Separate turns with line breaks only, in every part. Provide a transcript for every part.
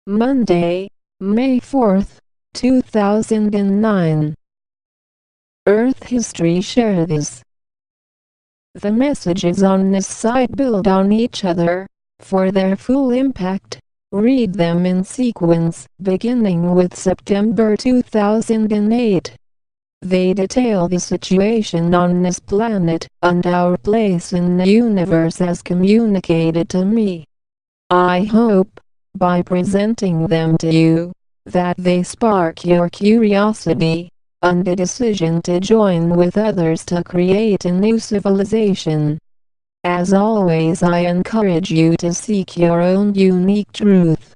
Monday, May 4th, 2009. Earth History Share this. The messages on this site build on each other. For their full impact, read them in sequence, beginning with September 2008. They detail the situation on this planet and our place in the universe as communicated to me. I hope, by presenting them to you, that they spark your curiosity and a decision to join with others to create a new civilization. As always, I encourage you to seek your own unique truth.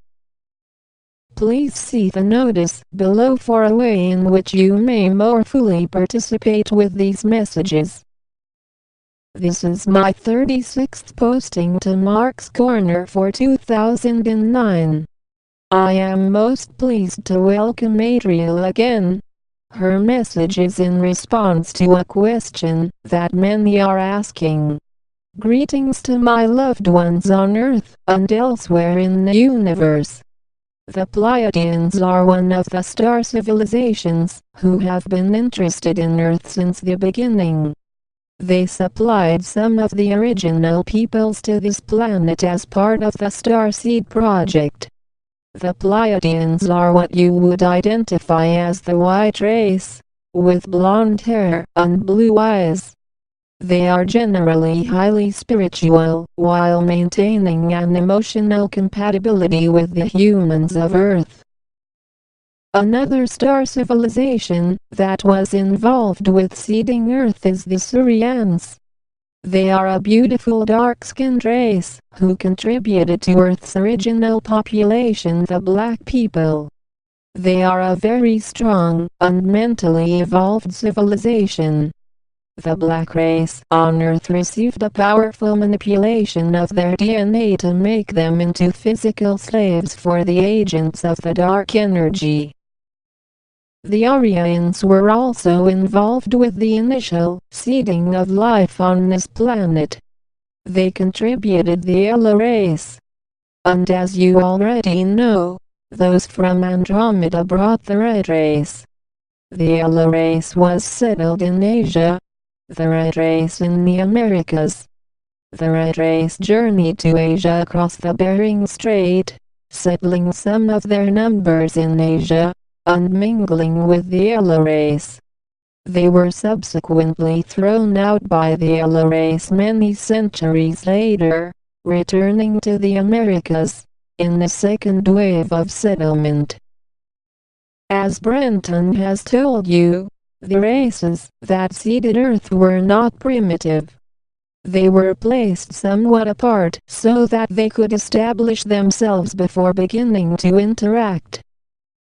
Please see the notice below for a way in which you may more fully participate with these messages. This is my 36th posting to Mark's Corner for 2009. I am most pleased to welcome Adrial again. Her message is in response to a question that many are asking. Greetings to my loved ones on Earth and elsewhere in the universe. The Pleiadians are one of the star civilizations who have been interested in Earth since the beginning. They supplied some of the original peoples to this planet as part of the Starseed project. The Pleiadians are what you would identify as the white race, with blonde hair and blue eyes. They are generally highly spiritual, while maintaining an emotional compatibility with the humans of Earth. Another star civilization that was involved with seeding Earth is the Surians. They are a beautiful dark-skinned race who contributed to Earth's original population, the black people. They are a very strong and mentally evolved civilization. The black race on Earth received a powerful manipulation of their DNA to make them into physical slaves for the agents of the dark energy. The Aryans were also involved with the initial seeding of life on this planet. They contributed the yellow race. And as you already know, those from Andromeda brought the red race. The yellow race was settled in Asia. The red race in the Americas. The red race journeyed to Asia across the Bering Strait, settling some of their numbers in Asia and mingling with the yellow race. They were subsequently thrown out by the yellow race many centuries later, returning to the Americas in the second wave of settlement. As Brenton has told you, the races that seeded Earth were not primitive. They were placed somewhat apart so that they could establish themselves before beginning to interact.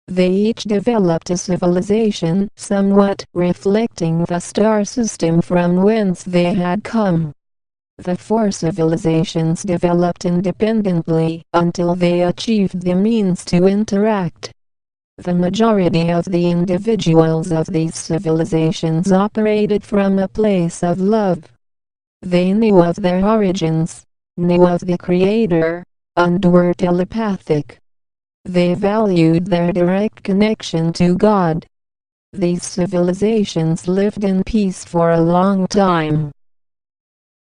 They each developed a civilization somewhat reflecting the star system from whence they had come. The four civilizations developed independently until they achieved the means to interact. The majority of the individuals of these civilizations operated from a place of love. They knew of their origins, knew of the Creator, and were telepathic. They valued their direct connection to God. These civilizations lived in peace for a long time.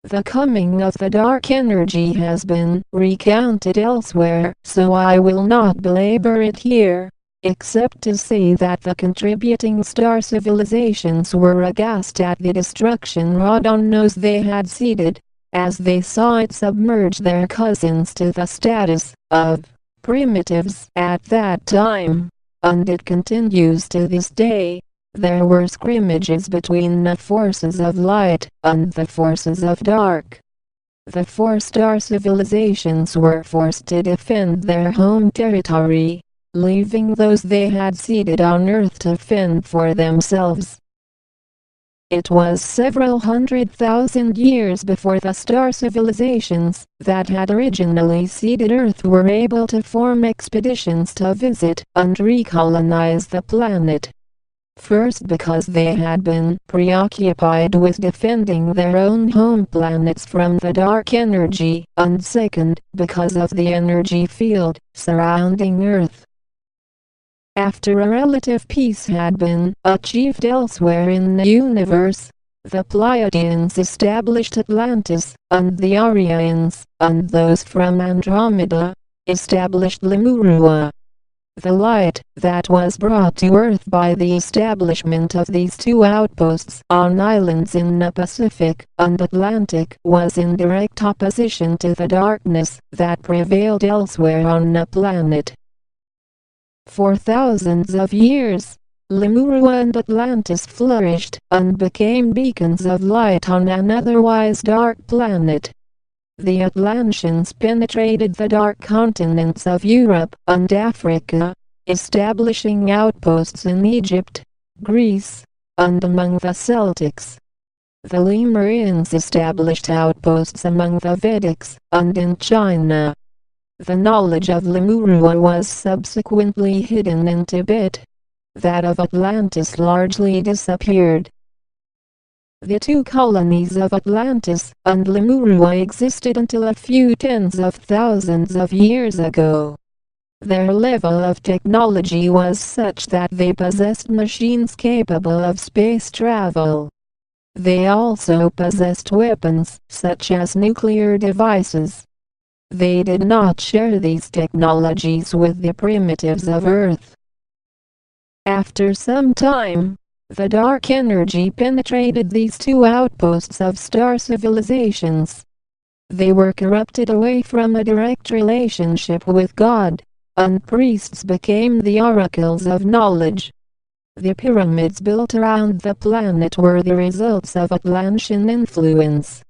The coming of the dark energy has been recounted elsewhere, so I will not belabor it here, except to say that the contributing star civilizations were aghast at the destruction wrought on those they had seeded, as they saw it submerge their cousins to the status of primitives at that time, and it continues to this day. There were scrimmages between the forces of light and the forces of dark. The four star civilizations were forced to defend their home territory, leaving those they had seeded on Earth to fend for themselves. It was several 100,000 years before the star civilizations that had originally seeded Earth were able to form expeditions to visit and recolonize the planet. First, because they had been preoccupied with defending their own home planets from the dark energy, and second, because of the energy field surrounding Earth. After a relative peace had been achieved elsewhere in the universe, the Pleiadians established Atlantis, and the Aryans, and those from Andromeda, established Lemurua. The light that was brought to Earth by the establishment of these two outposts on islands in the Pacific and Atlantic was in direct opposition to the darkness that prevailed elsewhere on the planet. For thousands of years, Lemurua and Atlantis flourished and became beacons of light on an otherwise dark planet. The Atlanteans penetrated the dark continents of Europe and Africa, establishing outposts in Egypt, Greece, and among the Celtics. The Lemurians established outposts among the Vedics and in China. The knowledge of Lemurua was subsequently hidden in Tibet. That of Atlantis largely disappeared. The two colonies of Atlantis and Lemurua existed until a few tens of thousands of years ago. Their level of technology was such that they possessed machines capable of space travel. They also possessed weapons, such as nuclear devices. They did not share these technologies with the primitives of Earth. After some time, the dark energy penetrated these two outposts of star civilizations. They were corrupted away from a direct relationship with God, and priests became the oracles of knowledge. The pyramids built around the planet were the results of Atlantean influence.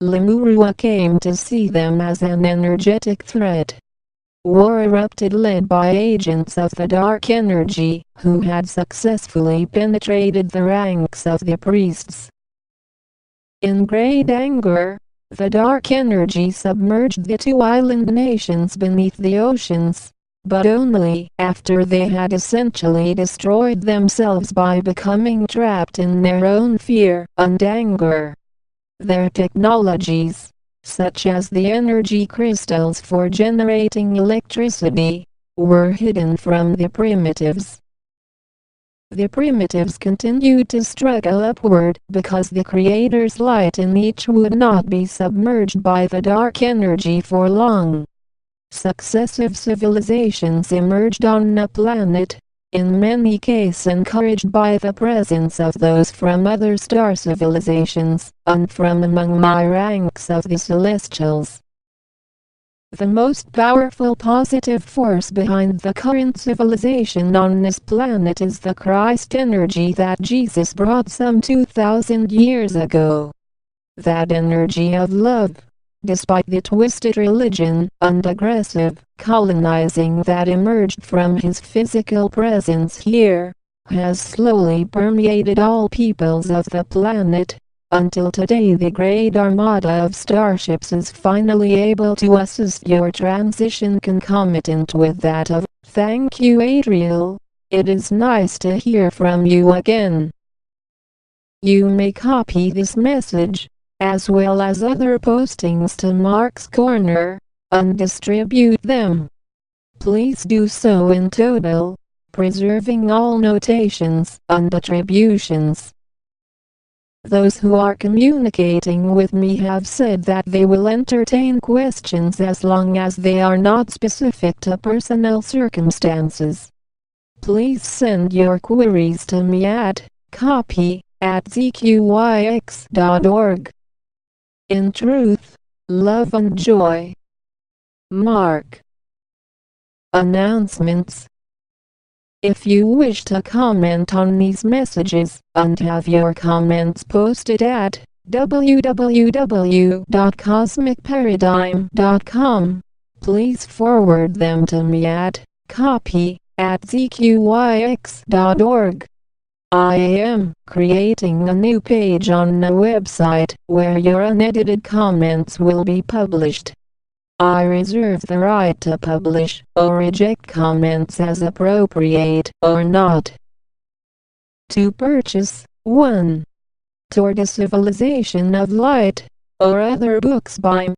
Lemurua came to see them as an energetic threat. War erupted, led by agents of the dark energy, who had successfully penetrated the ranks of the priests. In great anger, the dark energy submerged the two island nations beneath the oceans, but only after they had essentially destroyed themselves by becoming trapped in their own fear and anger. Their technologies, such as the energy crystals for generating electricity, were hidden from the primitives. The primitives continued to struggle upward because the Creator's light in each would not be submerged by the dark energy for long. Successive civilizations emerged on the planet, in many cases encouraged by the presence of those from other star civilizations, and from among my ranks of the Celestials. The most powerful positive force behind the current civilization on this planet is the Christ energy that Jesus brought some 2,000 years ago. That energy of love, despite the twisted religion and aggressive colonizing that emerged from his physical presence here, has slowly permeated all peoples of the planet, until today the great armada of starships is finally able to assist your transition concomitant with that of. Thank you, Adrial. It is nice to hear from you again. You may copy this message, as well as other postings, to Mark's Corner, and distribute them. Please do so in total, preserving all notations and attributions. Those who are communicating with me have said that they will entertain questions as long as they are not specific to personal circumstances. Please send your queries to me at copy@zqyx.org. In truth, love and joy. Mark. Announcements. If you wish to comment on these messages, and have your comments posted at www.cosmicparadigm.com, please forward them to me at copy@zqyx.org. I am creating a new page on the website where your unedited comments will be published. I reserve the right to publish or reject comments as appropriate or not. To purchase 1. Toward a Civilization of Light, or other books by